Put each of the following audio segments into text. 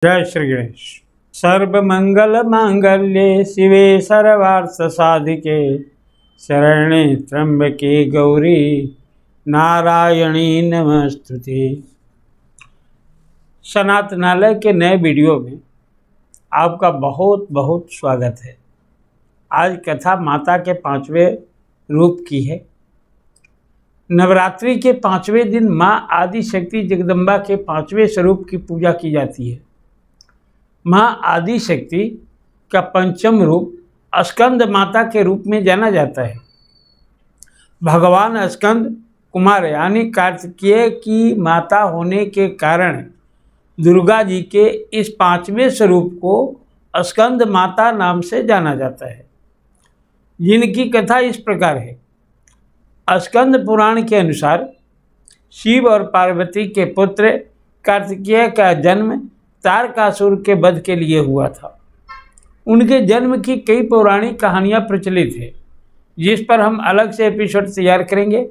जय श्री गणेश। सर्वमंगल मांगल्ये शिवे सर्वार्थ साधिके शरणे त्र्यंबके गौरी नारायणी नमस्तुते। सनातनालय के नए वीडियो में आपका बहुत बहुत स्वागत है। आज कथा माता के 5वें रूप की है। नवरात्रि के 5वें दिन माँ आदि शक्ति जगदम्बा के 5वें स्वरूप की पूजा की जाती है। माँ आदि शक्ति का 5म रूप स्कंद माता के रूप में जाना जाता है। भगवान स्कंद कुमार यानी कार्तिकेय की माता होने के कारण दुर्गा जी के इस 5वें स्वरूप को स्कंद माता नाम से जाना जाता है, जिनकी कथा इस प्रकार है। स्कंद पुराण के अनुसार शिव और पार्वती के पुत्र कार्तिकेय का जन्म तारकासुर के वध के लिए हुआ था। उनके जन्म की कई पौराणिक कहानियाँ प्रचलित है, जिस पर हम अलग से एपिसोड तैयार करेंगे।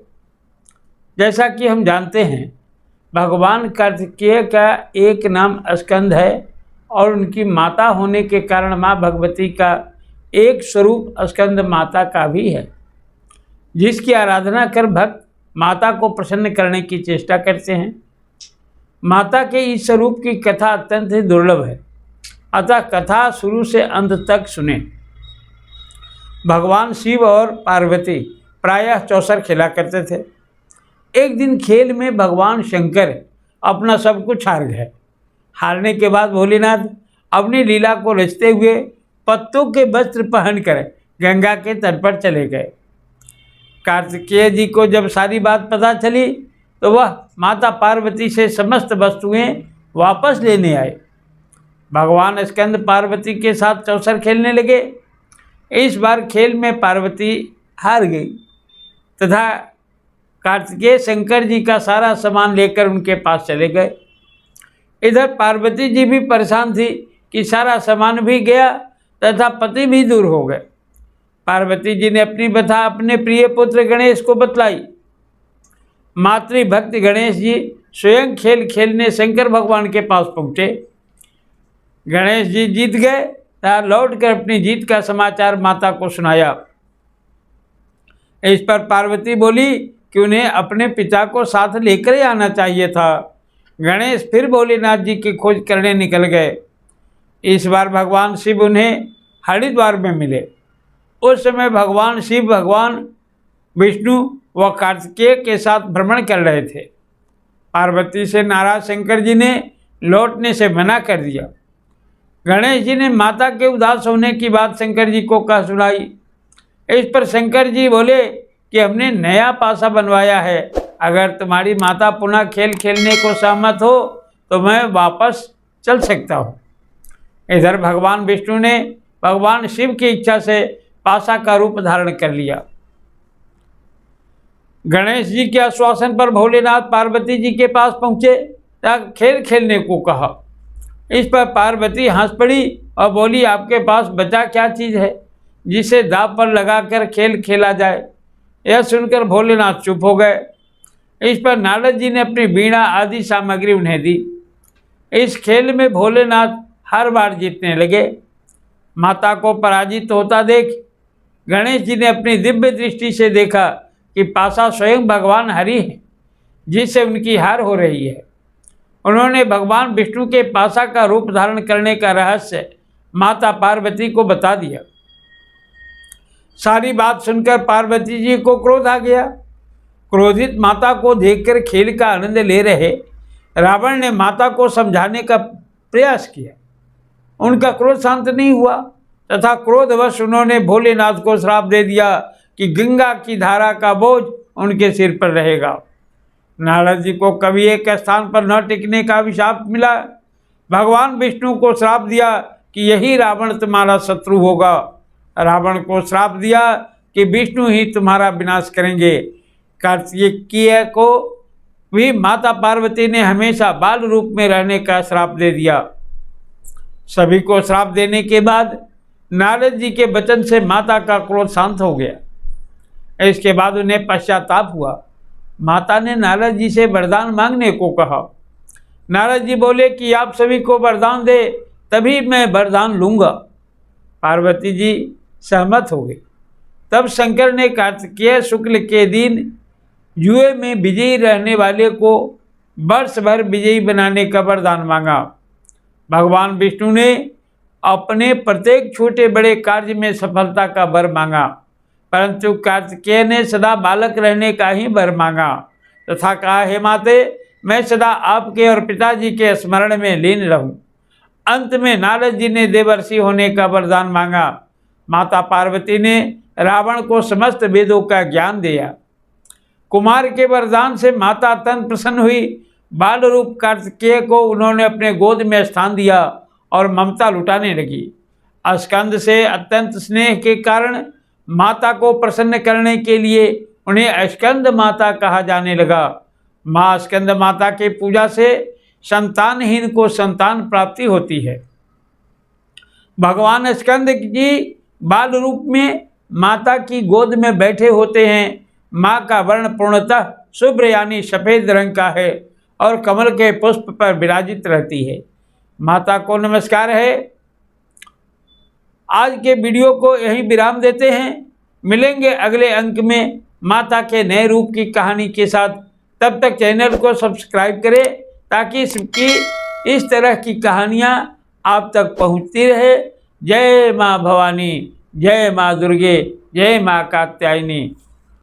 जैसा कि हम जानते हैं, भगवान कार्तिकेय का एक नाम स्कंद है और उनकी माता होने के कारण माँ भगवती का एक स्वरूप स्कंद माता का भी है, जिसकी आराधना कर भक्त माता को प्रसन्न करने की चेष्टा करते हैं। माता के इस स्वरूप की कथा अत्यंत ही दुर्लभ है, अतः कथा शुरू से अंत तक सुने। भगवान शिव और पार्वती प्रायः चौसर खेला करते थे। एक दिन खेल में भगवान शंकर अपना सब कुछ हार गए। हारने के बाद भोलेनाथ अपनी लीला को रचते हुए पत्तों के वस्त्र पहनकर गंगा के तट पर चले गए। कार्तिकेय जी को जब सारी बात पता चली तो वह माता पार्वती से समस्त वस्तुएं वापस लेने आए। भगवान स्कंद पार्वती के साथ चौसर खेलने लगे। इस बार खेल में पार्वती हार गई तथा कार्तिकेय शंकर जी का सारा सामान लेकर उनके पास चले गए। इधर पार्वती जी भी परेशान थी कि सारा सामान भी गया तथा पति भी दूर हो गए। पार्वती जी ने अपनी व्यथा अपने प्रिय पुत्र गणेश को बतलाई। मातृभक्त गणेश जी स्वयं खेल खेलने शंकर भगवान के पास पहुँचे। गणेश जी जीत गए तथा लौटकर अपनी जीत का समाचार माता को सुनाया। इस पर पार्वती बोली कि उन्हें अपने पिता को साथ लेकर ही आना चाहिए था। गणेश फिर भोलेनाथ जी की खोज करने निकल गए। इस बार भगवान शिव उन्हें हरिद्वार में मिले। उस समय भगवान शिव भगवान विष्णु व कार्तिकेय के साथ भ्रमण कर रहे थे। पार्वती से नाराज शंकर जी ने लौटने से मना कर दिया। गणेश जी ने माता के उदास होने की बात शंकर जी को कह सुनाई। इस पर शंकर जी बोले कि हमने नया पासा बनवाया है, अगर तुम्हारी माता पुनः खेल खेलने को सहमत हो तो मैं वापस चल सकता हूँ। इधर भगवान विष्णु ने भगवान शिव की इच्छा से पासा का रूप धारण कर लिया। गणेश जी के आश्वासन पर भोलेनाथ पार्वती जी के पास पहुँचे तथा खेल खेलने को कहा। इस पर पार्वती हंस पड़ी और बोली, आपके पास बचा क्या चीज़ है जिसे दांव पर लगाकर खेल खेला जाए। यह सुनकर भोलेनाथ चुप हो गए। इस पर नारद जी ने अपनी वीणा आदि सामग्री उन्हें दी। इस खेल में भोलेनाथ हर बार जीतने लगे। माता को पराजित होता देख गणेश जी ने अपनी दिव्य दृष्टि से देखा कि पासा स्वयं भगवान हरि हैं, जिससे उनकी हार हो रही है। उन्होंने भगवान विष्णु के पासा का रूप धारण करने का रहस्य माता पार्वती को बता दिया। सारी बात सुनकर पार्वती जी को क्रोध आ गया। क्रोधित माता को देखकर खेल का आनंद ले रहे रावण ने माता को समझाने का प्रयास किया। उनका क्रोध शांत नहीं हुआ तथा क्रोधवश उन्होंने भोलेनाथ को श्राप दे दिया कि गंगा की धारा का बोझ उनके सिर पर रहेगा। नारद जी को कभी एक स्थान पर न टिकने का अभिशाप मिला। भगवान विष्णु को श्राप दिया कि यही रावण तुम्हारा शत्रु होगा। रावण को श्राप दिया कि विष्णु ही तुम्हारा विनाश करेंगे। कार्तिकेय को भी माता पार्वती ने हमेशा बाल रूप में रहने का श्राप दे दिया। सभी को श्राप देने के बाद नारद जी के वचन से माता का क्रोध शांत हो गया। इसके बाद उन्हें पश्चाताप हुआ। माता ने नारद जी से वरदान मांगने को कहा। नारद जी बोले कि आप सभी को वरदान दे, तभी मैं वरदान लूँगा। पार्वती जी सहमत हो गई। तब शंकर ने कार्तिकेय शुक्ल के दिन जुए में विजयी रहने वाले को वर्ष भर विजयी बनाने का वरदान मांगा। भगवान विष्णु ने अपने प्रत्येक छोटे बड़े कार्य में सफलता का वर मांगा, परंतु कार्तिकेय ने सदा बालक रहने का ही वर मांगा तथा कहा, हे माते, मैं सदा आपके और पिताजी के स्मरण में लीन रहूं। अंत में नारद जी ने देवर्षि होने का वरदान मांगा। माता पार्वती ने रावण को समस्त वेदों का ज्ञान दिया। कुमार के वरदान से माता अत्यंत प्रसन्न हुई। बाल रूप कार्तिकेय को उन्होंने अपने गोद में स्थान दिया और ममता लुटाने लगी। स्कंद से अत्यंत स्नेह के कारण माता को प्रसन्न करने के लिए उन्हें स्कंद माता कहा जाने लगा। माँ स्कंद माता की पूजा से संतानहीन को संतान प्राप्ति होती है। भगवान स्कंद जी बाल रूप में माता की गोद में बैठे होते हैं। माँ का वर्ण पूर्णतः शुभ्र यानी सफ़ेद रंग का है और कमल के पुष्प पर विराजित रहती है। माता को नमस्कार है। आज के वीडियो को यहीं विराम देते हैं। मिलेंगे अगले अंक में माता के नए रूप की कहानी के साथ। तब तक चैनल को सब्सक्राइब करें ताकि इस तरह की कहानियाँ आप तक पहुँचती रहे। जय माँ भवानी, जय माँ दुर्गे, जय माँ कात्यायनी।